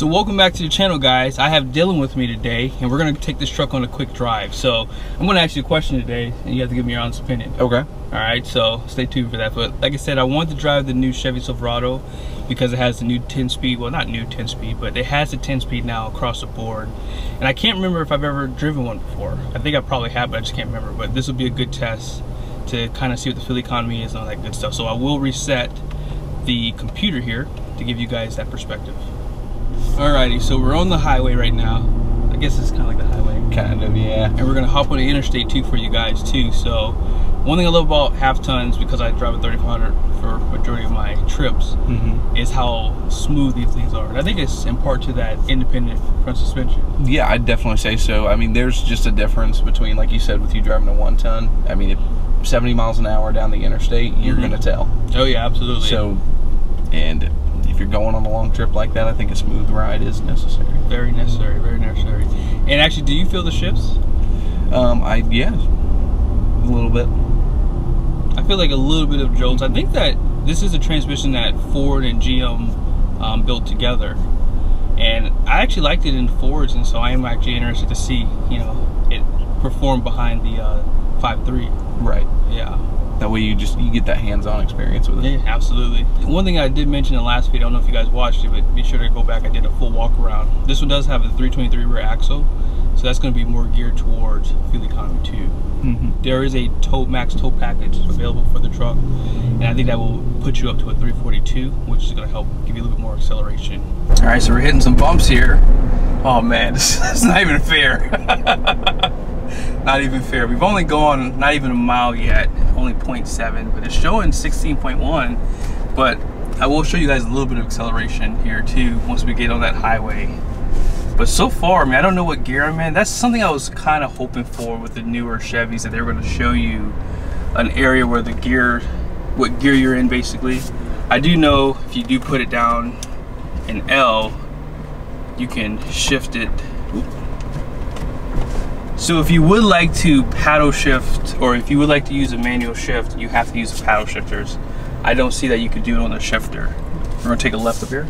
So welcome back to the channel, guys. I have Dylan with me today, and we're gonna take this truck on a quick drive. So I'm gonna ask you a question today, and you have to give me your honest opinion. Okay. All right, so stay tuned for that. But like I said, I wanted to drive the new Chevy Silverado because it has the new 10-speed, well, not new 10-speed, but it has the 10-speed now across the board. And I can't remember if I've ever driven one before. I think I probably have, but I just can't remember. But this will be a good test to kind of see what the fuel economy is and all that good stuff. So I will reset the computer here to give you guys that perspective. Alrighty, so we're on the highway right now. I guess it's kind of like the highway. Kind of, yeah. And we're gonna hop on the interstate too for you guys too. So one thing I love about half tons, because I drive a 3500 for majority of my trips, is how smooth these things are. And I think it's in part to that independent front suspension. Yeah, I'd definitely say so. I mean, there's just a difference between, like you said, with you driving a 1-ton. I mean, 70 miles an hour down the interstate, you're gonna tell. Oh yeah, absolutely. So, and if you're going on a long trip like that, I think a smooth ride is necessary. Very necessary, very necessary. And actually, do you feel the shifts? Yeah, a little bit. I feel like a little bit of jolts. I think that this is a transmission that Ford and GM built together, and I actually liked it in Fords, and so I am actually interested to see, you know, it perform behind the 5.3. Right. Yeah. That way you get that hands-on experience with it. Yeah, absolutely. One thing I did mention in the last video, I don't know if you guys watched it, but be sure to go back. I did a full walk around. This one does have a 323 rear axle, so that's going to be more geared towards fuel economy too. There is a max tow package available for the truck, and I think that will put you up to a 342, which is going to help give you a little bit more acceleration. All right, so we're hitting some bumps here. Oh man, this is not even fair. Not even fair. We've only gone not even a mile yet, only 0.7, but it's showing 16.1. But I will show you guys a little bit of acceleration here too once we get on that highway. But so far, I mean, I don't know what gear I'm in. That's something I was kind of hoping for with the newer Chevys, that they were going to show you an area where the gear, what gear you're in basically. I do know if you do put it down in L, you can shift it. So if you would like to paddle shift, or if you would like to use a manual shift, you have to use the paddle shifters. I don't see that you could do it on the shifter. We're gonna take a left up here.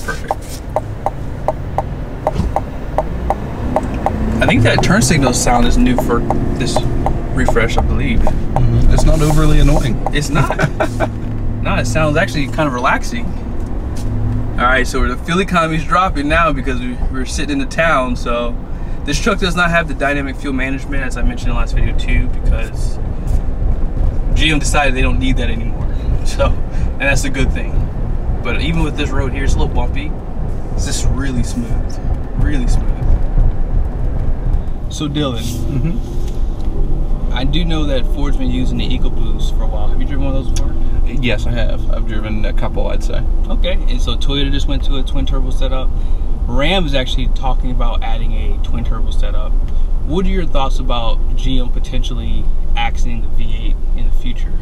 Perfect. I think that turn signal sound is new for this refresh, I believe. It's not overly annoying. It's not. No, it sounds actually kind of relaxing. All right, so the fuel economy is dropping now because we're sitting in the town, so. This truck does not have the dynamic fuel management, as I mentioned in the last video too, because GM decided they don't need that anymore. So, and that's a good thing. But even with this road here, it's a little bumpy. It's just really smooth, really smooth. So Dylan, I do know that Ford's been using the EcoBoost for a while. Have you driven one of those before? Yes, I have. I've driven a couple, I'd say. Okay, and so Toyota just went to a twin turbo setup. Ram is actually talking about adding a twin turbo setup. What are your thoughts about GM potentially axing the V8 in the future?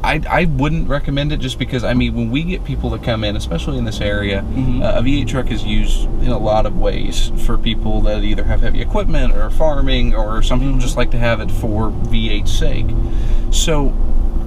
I wouldn't recommend it, just because, I mean, when we get people to come in, especially in this area, a V8 truck is used in a lot of ways for people that either have heavy equipment or farming, or some people just like to have it for V8's sake. So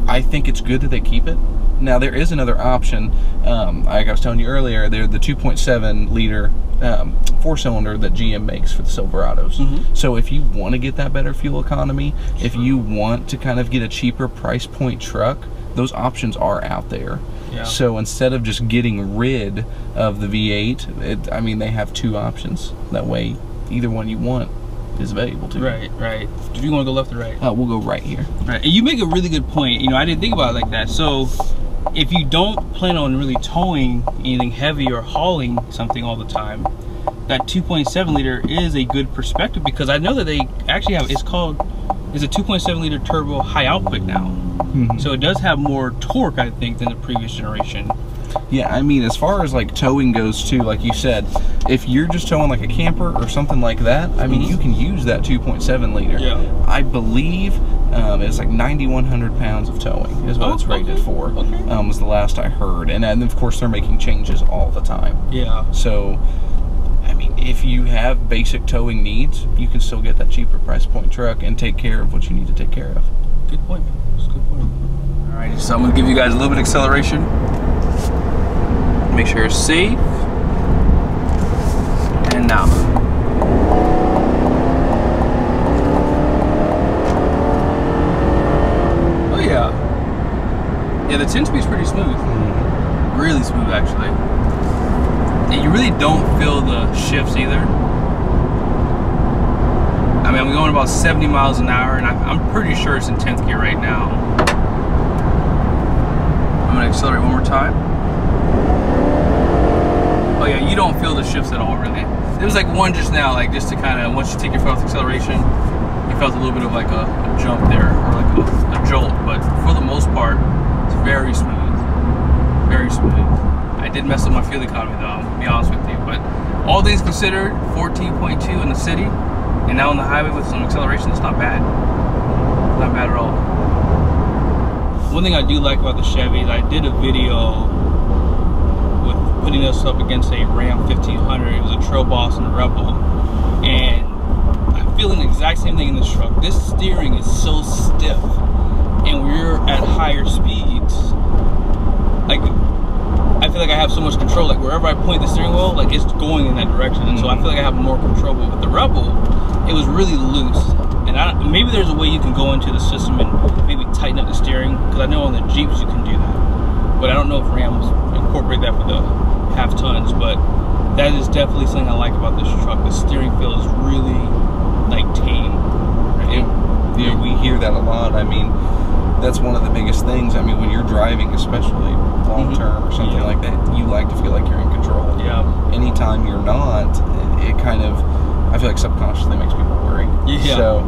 I think it's good that they keep it. Now there is another option. Like I was telling you earlier, they're the 2.7 liter 4-cylinder that GM makes for the Silverados. So if you want to get that better fuel economy, if you want to kind of get a cheaper price point truck, those options are out there. So instead of just getting rid of the V8, I mean, they have two options. That way, either one you want is available to you. Right. Do you want to go left or right? We'll go right here. Right, and you make a really good point. You know, I didn't think about it like that. So if you don't plan on really towing anything heavy or hauling something all the time, that 2.7 liter is a good perspective, because I know that they actually have, it's a 2.7 liter turbo high output now. So it does have more torque, I think, than the previous generation. Yeah, I mean, as far as like towing goes too, like you said, if you're just towing like a camper or something like that, I mean, you can use that 2.7 liter. I believe it's like 9,100 pounds of towing is what it's rated for. Was the last I heard, and of course they're making changes all the time. So I mean, if you have basic towing needs, you can still get that cheaper price point truck and take care of what you need to take care of. Good point, man. That's a good point. All right, so I'm gonna give you guys a little bit of acceleration. Make sure it's safe. in now. Oh yeah. Yeah, the 10-speed's pretty smooth. Really smooth, actually. And you really don't feel the shifts either. I mean, I'm going about 70 miles an hour, and I'm pretty sure it's in 10th gear right now. I'm gonna accelerate one more time. Oh yeah, you don't feel the shifts at all, really. There was like one just now, like just to kind of, once you take your foot off the acceleration, you felt a little bit of like a jump there, or like a jolt, but for the most part, it's very smooth. Very smooth. I did mess up my fuel economy though, to be honest with you, but all things considered, 14.2 in the city, and now on the highway with some acceleration, it's not bad. Not bad at all. One thing I do like about the Chevy is I did a video with putting us up against a Ram 1500. It was a Trail Boss and a Rebel, and I'm feeling the exact same thing in this truck. This steering is so stiff, and we're at higher speeds. Like, I feel like I have so much control. Like wherever I point the steering wheel, like it's going in that direction, and so I feel like I have more control. But with the Rebel, it was really loose, and maybe there's a way you can go into the system and maybe tighten up the steering, because I know on the Jeeps you can do that, but I don't know if Rams incorporate that for the half tons. But that is definitely something I like about this truck. The steering feel is really like tame. Yeah, we hear that a lot. I mean, that's one of the biggest things. I mean, when you're driving, especially long term or something like that, you like to feel like you're in control. Yeah. Anytime you're not, it kind of, I feel like subconsciously makes people worry. Yeah. So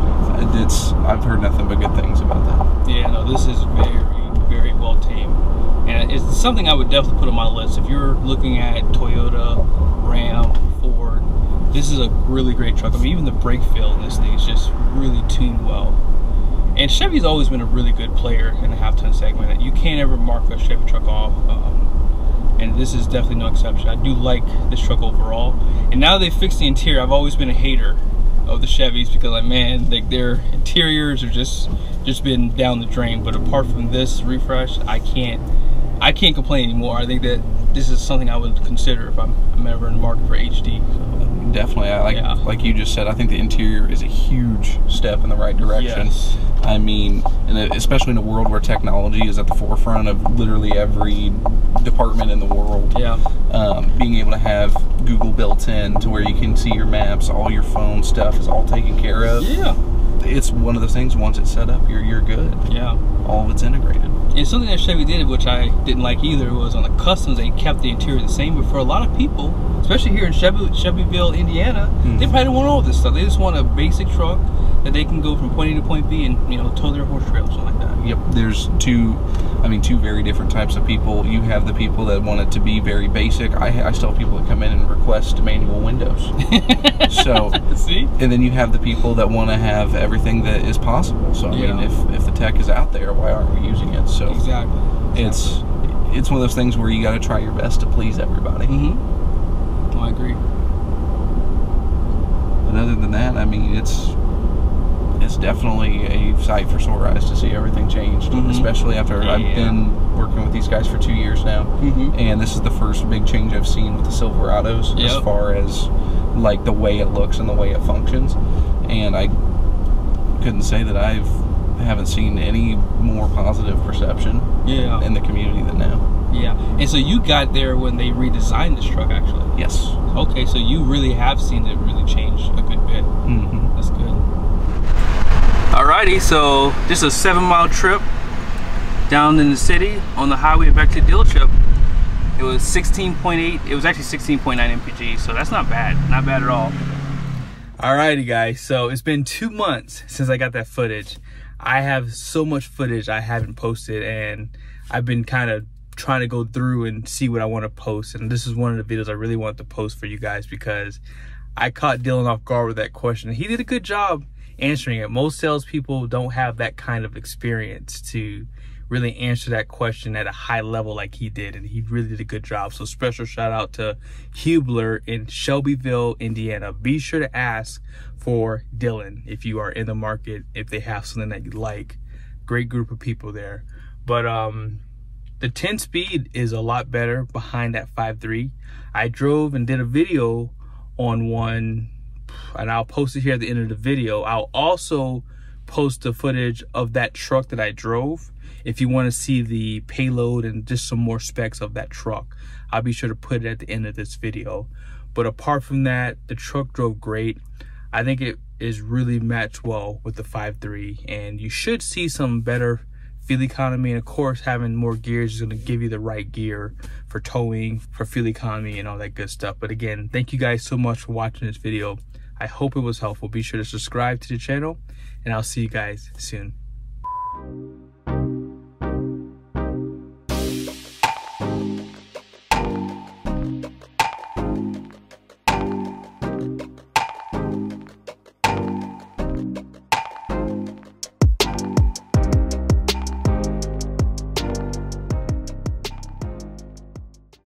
I've heard nothing but good things about that. Yeah, no, this is very, very well tamed. And it's something I would definitely put on my list. If you're looking at Toyota, Ram, Ford, this is a really great truck. I mean, even the brake feel in this thing is just really tuned well. And Chevy's always been a really good player in the half-ton segment. You can't ever mark a Chevy truck off, and this is definitely no exception. I do like this truck overall. And now they fixed the interior. I've always been a hater of the Chevys because, like, man, like their interiors are just been down the drain. But apart from this refresh, I can't complain anymore. I think that this is something I would consider if I'm ever in the market for HD. So. Definitely, like you just said, I think the interior is a huge step in the right direction. Yes. I mean, especially in a world where technology is at the forefront of literally every department in the world. Yeah. Being able to have Google built in to where you can see your maps, all your phone stuff is all taken care of. Yeah. It's one of those things, once it's set up, you're good. Yeah. All of it's integrated. And something that Chevy did, which I didn't like either, was on the Customs, they kept the interior the same. But for a lot of people, especially here in Shelbyville, Indiana, they probably don't want all this stuff. They just want a basic truck that they can go from point A to point B and, you know, tow their horse trail, something like that. Yep, there's two very different types of people. You have the people that want it to be very basic. I still have people that come in and request manual windows. So, see? And then you have the people that want to have everything that is possible. So, I mean, if the tech is out there, why aren't we using it? So, exactly. It's one of those things where you got to try your best to please everybody. Oh, I agree. And other than that, I mean, it's definitely a sight for sore eyes to see everything changed, especially after I've been working with these guys for 2 years now, and this is the first big change I've seen with the Silverados as far as like the way it looks and the way it functions. And I couldn't say that I haven't seen any more positive perception in the community than now. Yeah. And so you got there when they redesigned this truck, actually? Yes. Okay, so you really have seen it really change a good bit. That's good. Alrighty, so just a 7-mile trip down in the city on the highway back to the dealership. It was 16.8, it was actually 16.9 mpg, so that's not bad at all. Alrighty guys, so it's been 2 months since I got that footage. I have so much footage I haven't posted, and I've been kind of trying to go through and see what I want to post, and this is one of the videos I really wanted to post for you guys because I caught Dylan off guard with that question. He did a good job answering it. Most salespeople don't have that kind of experience to really answer that question at a high level like he did, and he really did a good job. So special shout out to Hubler in Shelbyville, Indiana. Be sure to ask for Dylan if you are in the market, if they have something that you like. Great group of people there. But the 10-speed is a lot better behind that 5.3. I drove and did a video on one, and I'll post it here at the end of the video. I'll also post the footage of that truck that I drove if you want to see the payload and just some more specs of that truck. I'll be sure to put it at the end of this video. But apart from that, the truck drove great. I think it is really matched well with the 5.3, and you should see some better fuel economy, and of course having more gears is going to give you the right gear for towing, for fuel economy, and all that good stuff. But again, thank you guys so much for watching this video. I hope it was helpful. Be sure to subscribe to the channel, and I'll see you guys soon.